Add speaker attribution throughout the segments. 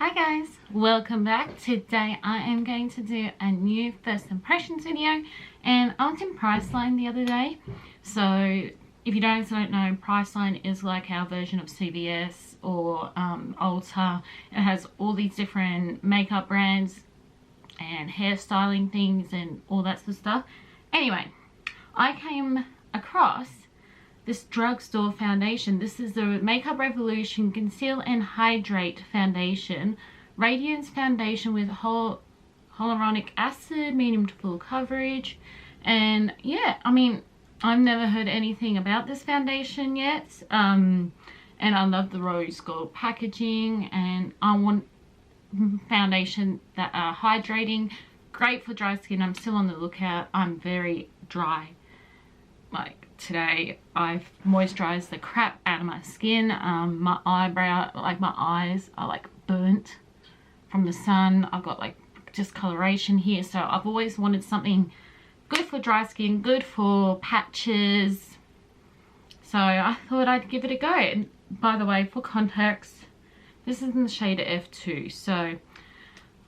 Speaker 1: Hi guys, welcome back. Today I am going to do a new first impressions video, and I was in Priceline the other day. So if you guys don't know, Priceline is like our version of CVS or Ulta. It has all these different makeup brands and hairstyling things and all that sort of stuff. Anyway, I came across this drugstore foundation. This is the Makeup Revolution Conceal and Hydrate Foundation. Radiance Foundation with hyaluronic acid, medium to full coverage. And yeah, I mean, I've never heard anything about this foundation yet. And I love the rose gold packaging, and I want foundation that are hydrating, great for dry skin. I'm still on the lookout. I'm very dry. Like today I've moisturized the crap out of my skin. My eyebrow, like my eyes are like burnt from the sun. I've got like discoloration here, so I've always wanted something good for dry skin, good for patches, so I thought I'd give it a go. And by the way, for context, this is in the shade F2, so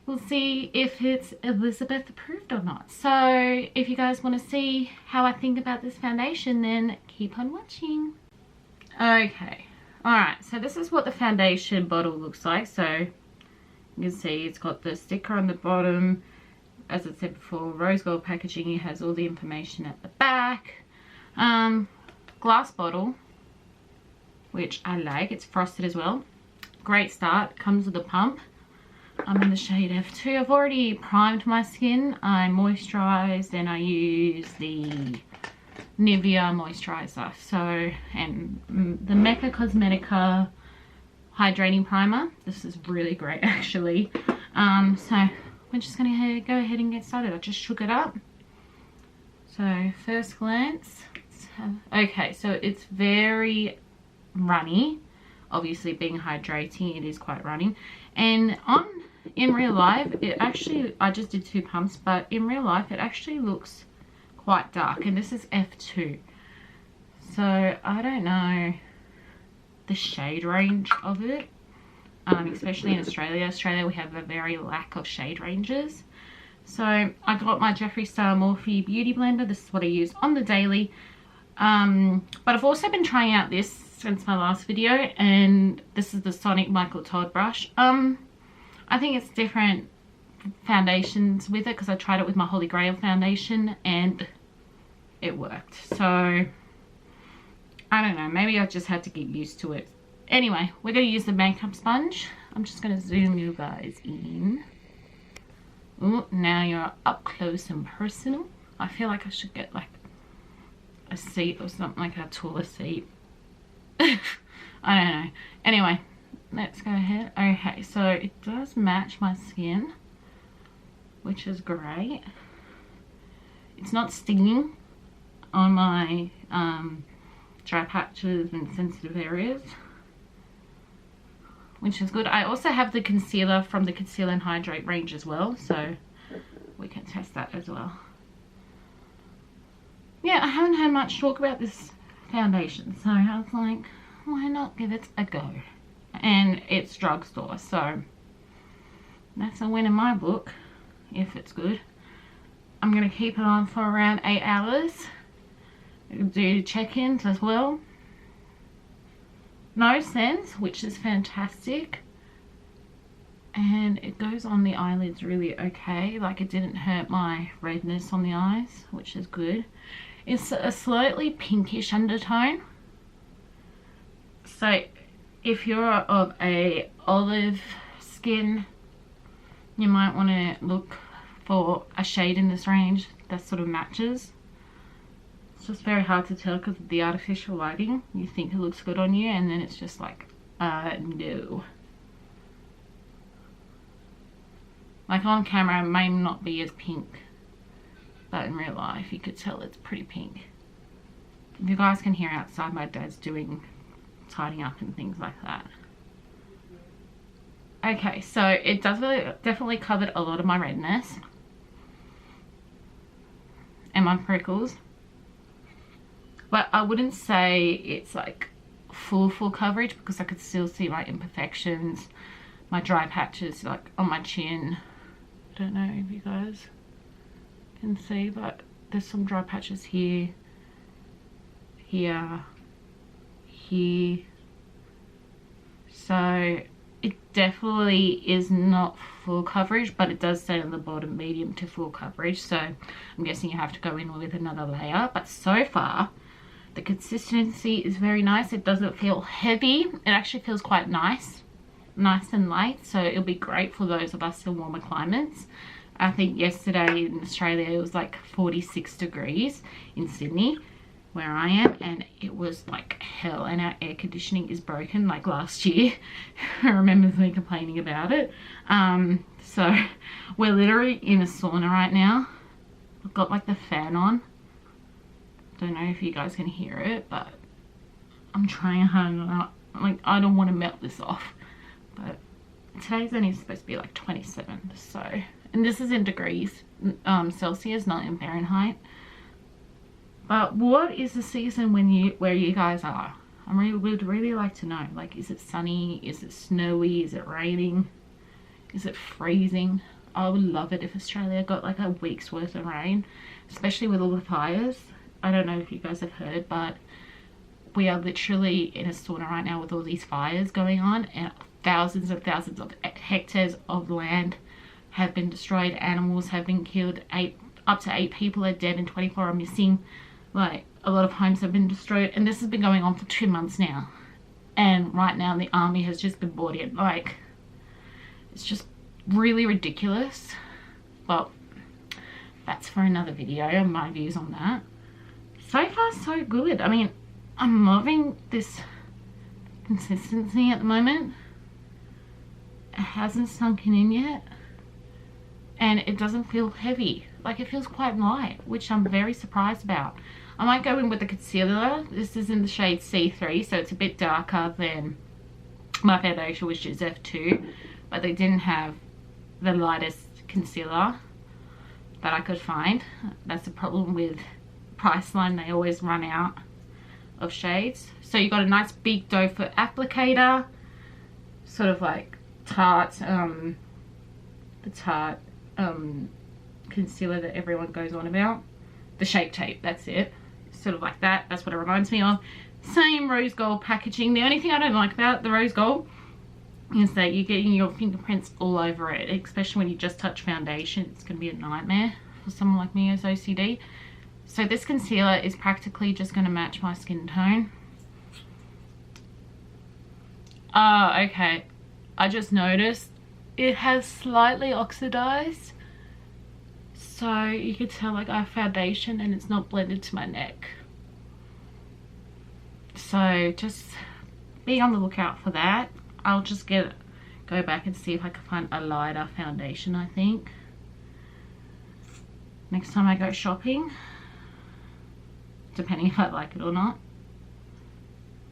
Speaker 1: we'll see if it's Elizabeth approved or not. So if you guys want to see how I think about this foundation, then keep on watching. Okay, alright, so this is what the foundation bottle looks like. So you can see it's got the sticker on the bottom. As I said before, rose gold packaging. It has all the information at the back. Glass bottle, which I like. It's frosted as well. Great start. Comes with a pump. I'm in the shade F2. I've already primed my skin. I moisturized and I use the Nivea moisturizer. So, and the Mecca Cosmetica hydrating primer. This is really great actually. So we're just gonna go ahead and get started. I just shook it up. So first glance, okay, so it's very runny. Obviously being hydrating, it is quite runny. And in real life, it actually, I just did 2 pumps, but in real life it actually looks quite dark, and this is F2, so I don't know the shade range of it, especially in Australia. We have a very lack of shade ranges. So I got my Jeffree Star Morphe Beauty Blender. This is what I use on the daily, but I've also been trying out this since my last video, and this is the Sonic Michael Todd brush. I think it's different foundations with it because I tried it with my Holy Grail foundation and it worked. So I don't know, maybe I just had to get used to it. Anyway, we're going to use the makeup sponge. I'm just going to zoom you guys in. Oh, now you're up close and personal. I feel like I should get like a seat or something, like a taller seat. I don't know. Anyway, let's go ahead. Okay, so it does match my skin, which is great. It's not stinging on my dry patches and sensitive areas, which is good. I also have the concealer from the Conceal and Hydrate range as well, so we can test that as well. Yeah, I haven't had much talk about this foundation, so I was like, why not give it a go? And it's drugstore, so that's a win in my book if it's good. I'm going to keep it on for around 8 hours. Do check-ins as well. No scents, which is fantastic, and it goes on the eyelids really okay. Like, it didn't hurt my redness on the eyes, which is good. It's a slightly pinkish undertone, so if you're of a olive skin, you might want to look for a shade in this range that sort of matches. It's just very hard to tell because of the artificial lighting. You think it looks good on you, and then it's just like, no. Like on camera it may not be as pink, but in real life you could tell it's pretty pink. If you guys can hear outside, my dad's doing tidying up and things like that. Okay, so it does definitely covered a lot of my redness and my prickles, but I wouldn't say it's like full coverage because I could still see my imperfections, my dry patches like on my chin. I don't know if you guys can see, but there's some dry patches here, here, here. So it definitely is not full coverage, but it does say on the bottom medium to full coverage, so I'm guessing you have to go in with another layer. But so far the consistency is very nice. It doesn't feel heavy, it actually feels quite nice and light, so it'll be great for those of us in warmer climates. I think yesterday in Australia it was like 46 degrees in Sydney where I am, and it was like hell, and our air conditioning is broken like last year. I remember me complaining about it. So we're literally in a sauna right now. I've got like the fan on. Don't know if you guys can hear it, but I'm trying hard not, like, I don't want to melt this off. But today's only supposed to be like 27, so, and this is in degrees Celsius, not in Fahrenheit. But what is the season where you guys are? Would really like to know. Like, is it sunny? Is it snowy? Is it raining? Is it freezing? I would love it if Australia got like a week's worth of rain, especially with all the fires. I don't know if you guys have heard, but we are literally in a sauna right now with all these fires going on, and thousands of hectares of land have been destroyed. Animals have been killed. Up to 8 people are dead and 24 are missing. Like, a lot of homes have been destroyed, and this has been going on for 2 months now. And right now the army has just been brought in. Like, it's just really ridiculous. Well, that's for another video and my views on that. So far so good. I mean, I'm loving this consistency at the moment. It hasn't sunken in yet, and it doesn't feel heavy. Like, it feels quite light, which I'm very surprised about. I might go in with the concealer. This is in the shade C3, so it's a bit darker than my foundation, which is F2, but they didn't have the lightest concealer that I could find. That's the problem with Priceline, they always run out of shades. So you got a nice big doe foot applicator, sort of like Tarte, the Tarte concealer that everyone goes on about, the Shape Tape, that's it, sort of like that. That's what it reminds me of. Same rose gold packaging. The only thing I don't like about the rose gold is that you're getting your fingerprints all over it, especially when you just touch foundation. It's going to be a nightmare for someone like me who's OCD. So this concealer is practically just going to match my skin tone. Oh, okay. I just noticed it has slightly oxidized. So you could tell like I have foundation and it's not blended to my neck. So just be on the lookout for that. I'll just go back and see if I can find a lighter foundation, I think, next time I go shopping, depending if I like it or not.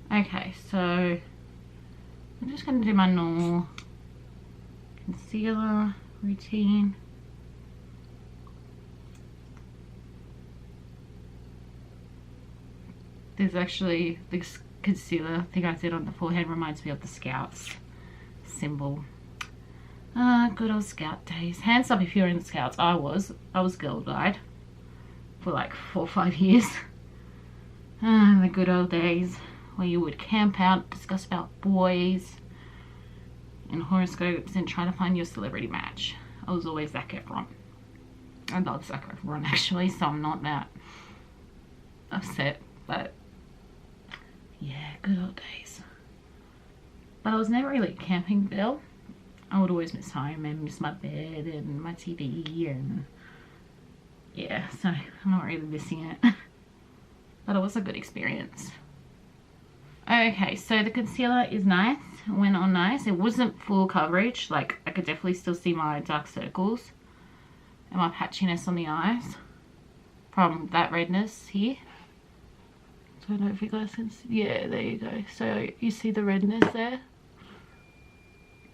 Speaker 1: Okay, so I'm just going to do my normal concealer routine. There's actually this concealer thing I did on the forehead reminds me of the Scouts symbol. Good old Scout days. Hands up if you're in the Scouts. I was Girl Guide for like 4 or 5 years. The good old days where you would camp out, discuss about boys and horoscopes and try to find your celebrity match. I was always Zac Efron. I love Zac Efron actually, so I'm not that upset, but yeah, good old days. But I was never really a camping girl. I would always miss home and miss my bed and my TV, and yeah, so I'm not really missing it. But it was a good experience. Okay, so the concealer is nice. It went on nice. It wasn't full coverage. Like, I could definitely still see my dark circles and my patchiness on the eyes from that redness here. I don't know if you guys can see. Yeah, there you go. So you see the redness there.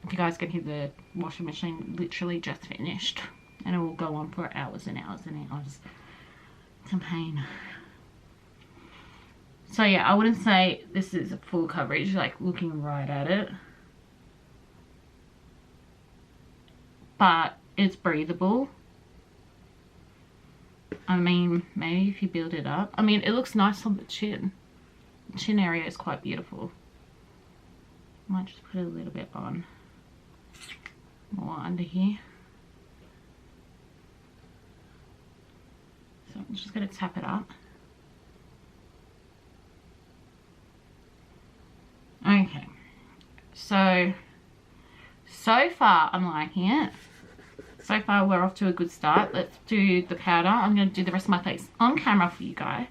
Speaker 1: If you guys can hear, the washing machine literally just finished, and it will go on for hours and hours and hours. It's a pain. So yeah, I wouldn't say this is a full coverage, like looking right at it. but it's breathable. I mean, maybe if you build it up. I mean, it looks nice on the chin. The chin area is quite beautiful. Might just put a little bit on more under here. So I'm just going to tap it up. Okay, so far I'm liking it. So far we're off to a good start. Let's do the powder. I'm going to do the rest of my face on camera for you guys.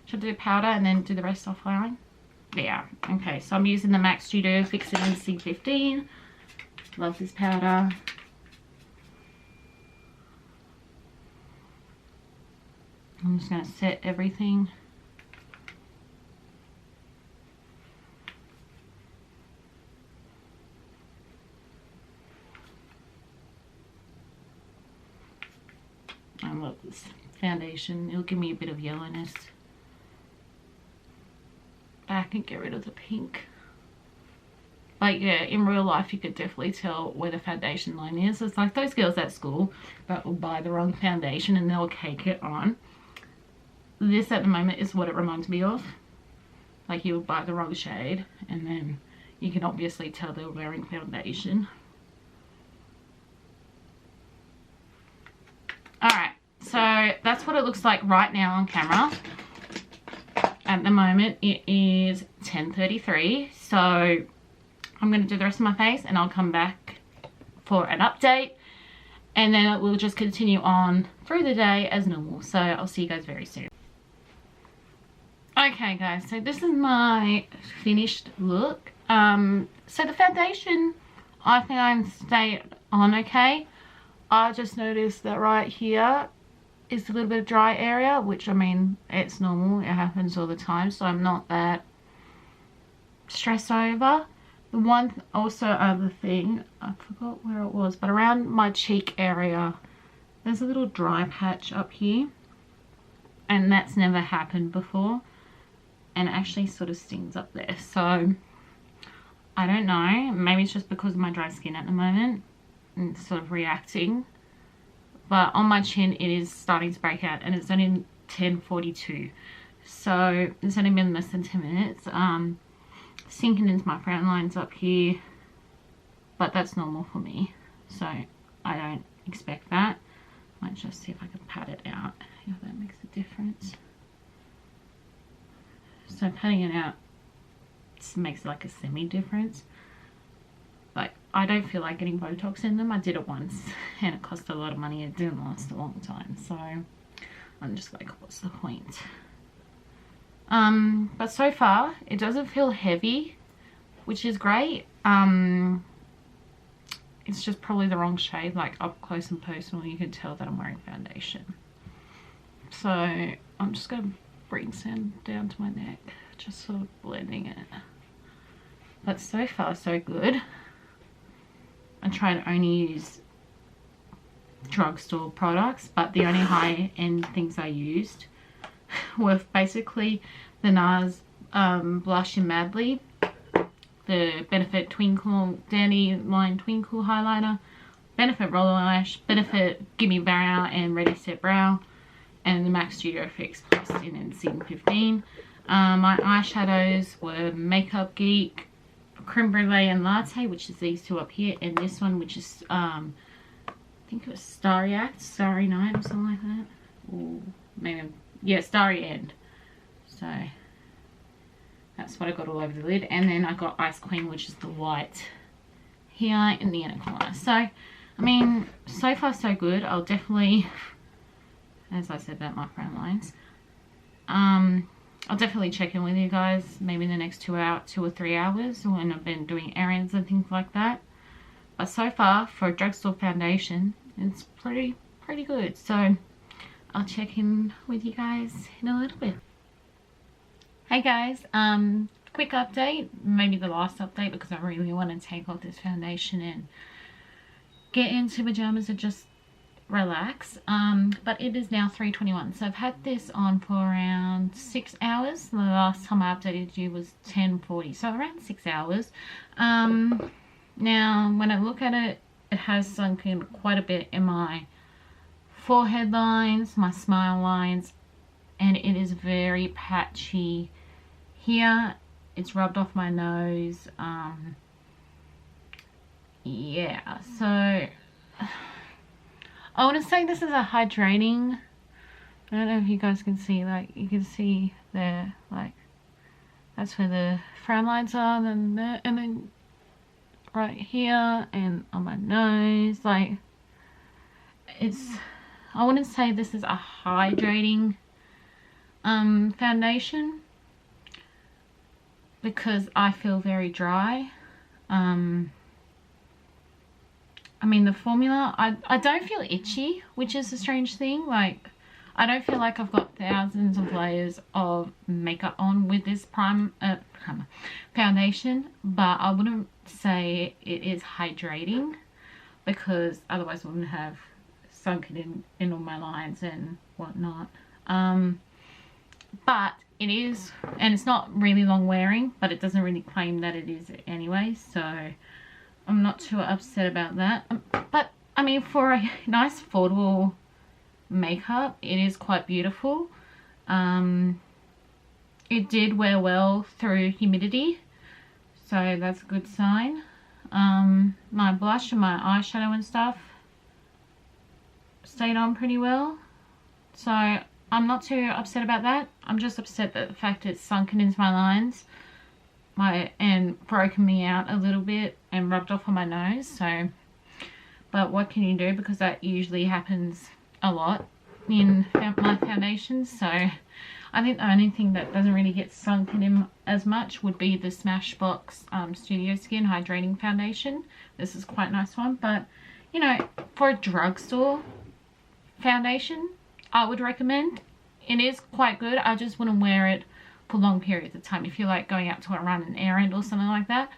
Speaker 1: Should I do powder and then do the rest offline? Yeah, okay, so I'm using the MAC Studio Fix It in C15. Love this powder. I'm just going to set everything. I love this foundation. It'll give me a bit of yellowness. I can get rid of the pink. Like, yeah, in real life you could definitely tell where the foundation line is. It's like those girls at school that will buy the wrong foundation and they'll cake it on. This at the moment is what it reminds me of. Like, you will buy the wrong shade and then you can obviously tell they're wearing foundation. Alright, so that's what it looks like right now on camera. At the moment it is 10:33, so I'm going to do the rest of my face and I'll come back for an update, and then it will just continue on through the day as normal. So I'll see you guys very soon. Okay guys, so this is my finished look. So the foundation, I think I'm staying on okay. I just noticed that right here is a little bit of dry area, which, I mean, it's normal. It happens all the time, so I'm not that stressed over. The one also other thing, I forgot where it was, but around my cheek area, there's a little dry patch up here. And that's never happened before. And it actually sort of stings up there. So, I don't know. Maybe it's just because of my dry skin at the moment. And it's sort of reacting. But on my chin it is starting to break out, and it's only 10:42, so it's only been less than 10 minutes. Sinking into my frown lines up here, but that's normal for me, so I don't expect that. Might just see if I can pat it out, if that makes a difference. So patting it out makes like a semi difference. Like, I don't feel like getting Botox in them. I did it once and it cost a lot of money. It didn't last a long time, so I'm just like, what's the point? But so far it doesn't feel heavy, which is great. It's just probably the wrong shade. Like, up close and personal you can tell that I'm wearing foundation. So I'm just going to bring some down to my neck, just sort of blending it. But so far so good. I try to only use drugstore products, but the only high-end things I used were basically the NARS Blush in Madly, the Benefit Twinkle Dandelion Twinkle Highlighter, Benefit Roller Lash, Benefit Gimme Brow and Ready Set Brow, and the MAC Studio Fix Plus in C15. My eyeshadows were Makeup Geek, Creme Brulee and Latte, which is these two up here, and this one, which is I think it was Starry Night or something like that, or maybe, yeah, Starry End. So that's what I got all over the lid. And then I got Ice Queen, which is the white here in the inner corner. So I mean, so far so good. I'll definitely, as I said about my frown lines, I'll definitely check in with you guys maybe in the next 2 or 3 hours when I've been doing errands and things like that. But so far, for a drugstore foundation, it's pretty good. So I'll check in with you guys in a little bit. Hey guys, quick update, maybe the last update, because I really want to take off this foundation and get into pajamas and just relax. But it is now 3:21, so I've had this on for around 6 hours. The last time I updated you was 10:40, so around 6 hours. Now when I look at it, it has sunk in quite a bit in my forehead lines, my smile lines, and it is very patchy here. It's rubbed off my nose. Yeah, so I want to say this is a hydrating. I don't know if you guys can see, like, you can see there, like, that's where the frown lines are, and then there, and then right here, and on my nose, like, it's, I want to say this is a hydrating foundation, because I feel very dry. I mean, the formula, I don't feel itchy, which is a strange thing. Like, I don't feel like I've got thousands of layers of makeup on with this foundation, but I wouldn't say it is hydrating, because otherwise I wouldn't have sunken in all my lines and whatnot. But it is, and it's not really long wearing, but it doesn't really claim that it is anyway, so I'm not too upset about that. But I mean, for a nice affordable makeup, it is quite beautiful. It did wear well through humidity, so that's a good sign. My blush and my eyeshadow and stuff stayed on pretty well, so I'm not too upset about that. I'm just upset that the fact it's sunken into my lines and broken me out a little bit and rubbed off on my nose. So, but what can you do, because that usually happens a lot in my foundations. So I think the only thing that doesn't really get sunken in as much would be the Smashbox Studio Skin Hydrating Foundation. This is quite a nice one, but you know, for a drugstore foundation, I would recommend. It is quite good. I just wouldn't wear it for long periods of time. If you're like going out to run an errand or something like that,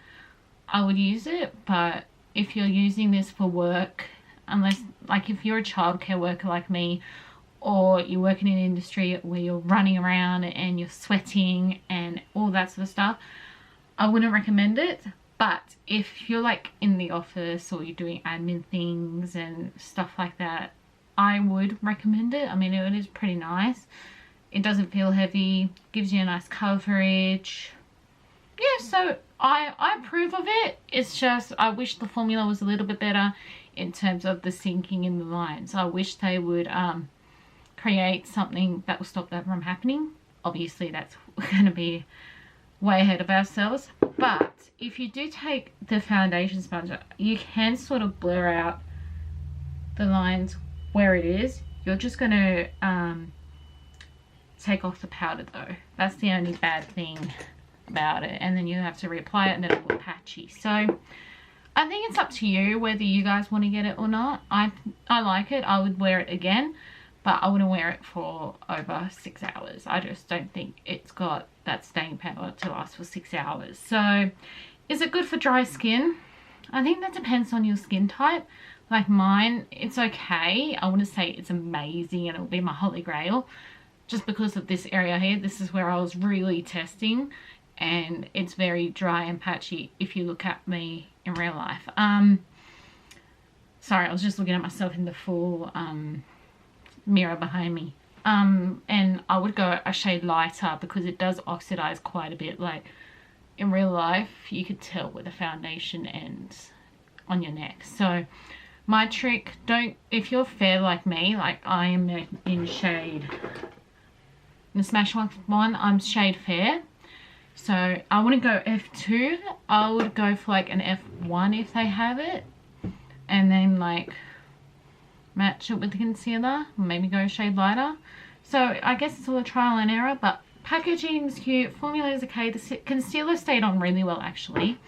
Speaker 1: I would use it. But if you're using this for work, unless, like, if you're a childcare worker like me, or you work in an industry where you're running around and you're sweating and all that sort of stuff, I wouldn't recommend it. But if you're like in the office or you're doing admin things and stuff like that, I would recommend it. I mean, it is pretty nice. It doesn't feel heavy, gives you a nice coverage. Yeah, so I approve of it. It's just, I wish the formula was a little bit better in terms of the sinking in the lines. I wish they would create something that will stop that from happening. Obviously, that's going to be way ahead of ourselves. But if you do take the foundation sponge, you can sort of blur out the lines where it is. You're just going to take off the powder though. That's the only bad thing about it, and then you have to reapply it and it'll look patchy. So I think it's up to you whether you guys want to get it or not. I like it. I would wear it again, but I wouldn't wear it for over 6 hours. I just don't think it's got that staying power to last for 6 hours. So is it good for dry skin? I think that depends on your skin type. Like mine, it's okay. I wouldn't say it's amazing and it'll be my holy grail, just because of this area here. This is where I was really testing, and it's very dry and patchy if you look at me in real life. Sorry, I was just looking at myself in the full mirror behind me. And I would go a shade lighter because it does oxidize quite a bit. Like in real life, you could tell where the foundation ends on your neck. So my trick, if you're fair like me, like I am in shade, in the Smashbox one, I'm shade fair. So I wouldn't go F2. I would go for like an F1 if they have it. And then like match it with the concealer. Maybe go a shade lighter. So I guess it's all a trial and error. But packaging's cute. Formula is okay. The concealer stayed on really well actually.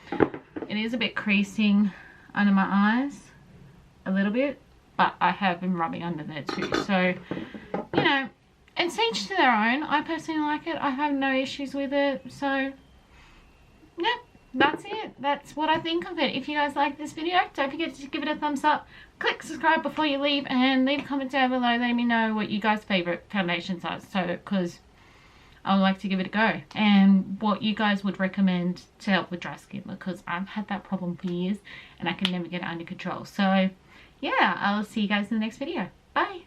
Speaker 1: It is a bit creasing under my eyes. A little bit. But I have been rubbing under there too. So, you know, it's each to their own. I personally like it. I have no issues with it. So, yeah, that's it. That's what I think of it. If you guys like this video, don't forget to give it a thumbs up. Click subscribe before you leave, and leave a comment down below letting me know what you guys' favourite foundations are. So, because I would like to give it a go, and what you guys would recommend to help with dry skin, because I've had that problem for years and I can never get it under control. So yeah, I'll see you guys in the next video. Bye.